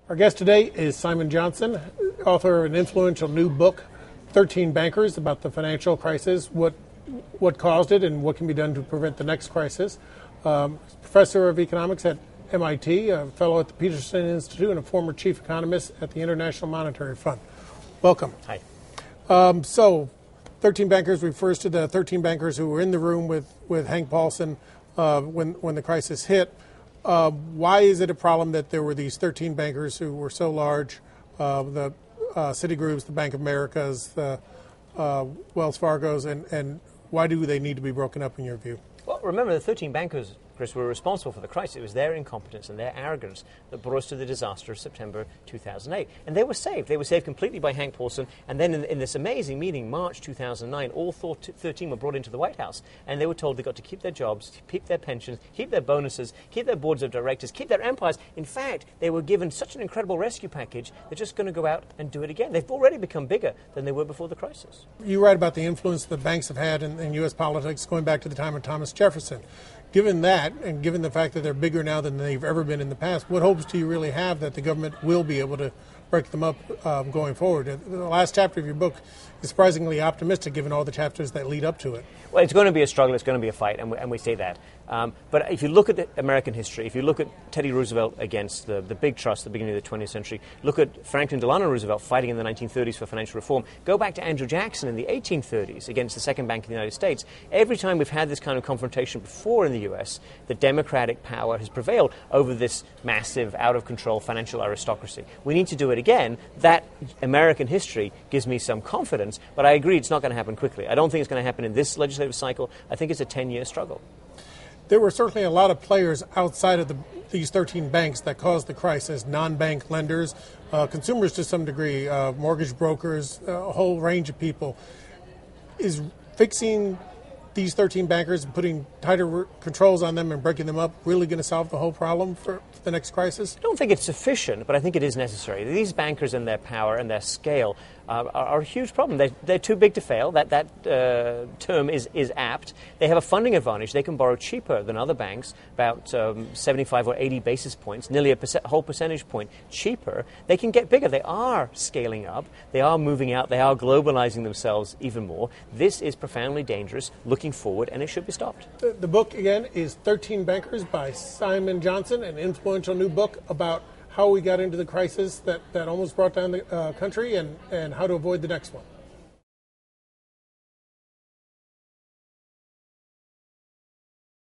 Our guest today is Simon Johnson, author of an influential new book, 13 Bankers, about the financial crisis, what caused it, and what can be done to prevent the next crisis. Professor of economics at MIT, a fellow at the Peterson Institute, and a former chief economist at the International Monetary Fund. Welcome. Hi. 13 Bankers refers to the 13 bankers who were in the room with Hank Paulson when the crisis hit. Why is it a problem that there were these 13 bankers who were so large, the Citigroups, the Bank of Americas, the Wells Fargos, and why do they need to be broken up in your view? Well, remember, the 13 bankers, Chris, were responsible for the crisis. It was their incompetence and their arrogance that brought us to the disaster of September 2008. And they were saved. They were saved completely by Hank Paulson. And then in this amazing meeting, March 2009, all 13 were brought into the White House. And they were told they got to keep their jobs, keep their pensions, keep their bonuses, keep their boards of directors, keep their empires. In fact, they were given such an incredible rescue package, they're just going to go out and do it again. They've already become bigger than they were before the crisis. You write about the influence the banks have had in U.S. politics going back to the time of Thomas Jefferson. Given that, and given the fact that they're bigger now than they've ever been in the past, what hopes do you really have that the government will be able to break them up going forward? The last chapter of your book is surprisingly optimistic, given all the chapters that lead up to it. Well, it's going to be a struggle, it's going to be a fight, and we say that. But if you look at the American history, if you look at Teddy Roosevelt against the big trust at the beginning of the 20th century, look at Franklin Delano Roosevelt fighting in the 1930s for financial reform, go back to Andrew Jackson in the 1830s against the Second Bank of the United States, every time we've had this kind of confrontation before in the U.S., the Democratic power has prevailed over this massive, out-of-control financial aristocracy. We need to do it again. That American history gives me some confidence, but I agree it's not going to happen quickly. I don't think it's going to happen in this legislative cycle. I think it's a 10-year struggle. There were certainly a lot of players outside of these 13 banks that caused the crisis, non-bank lenders, consumers to some degree, mortgage brokers, a whole range of people. Is fixing these 13 bankers and putting tighter controls on them and breaking them up really going to solve the whole problem for the next crisis? I don't think it's sufficient, but I think it is necessary. These bankers and their power and their scale are a huge problem. They're too big to fail. That term is apt. They have a funding advantage. They can borrow cheaper than other banks, about 75 or 80 basis points, nearly a whole percentage point cheaper. They can get bigger. They are scaling up. They are moving out. They are globalizing themselves even more. This is profoundly dangerous looking forward, and it should be stopped. The book, again, is 13 Bankers by Simon Johnson, an influential new book about how we got into the crisis that almost brought down the country and how to avoid the next one.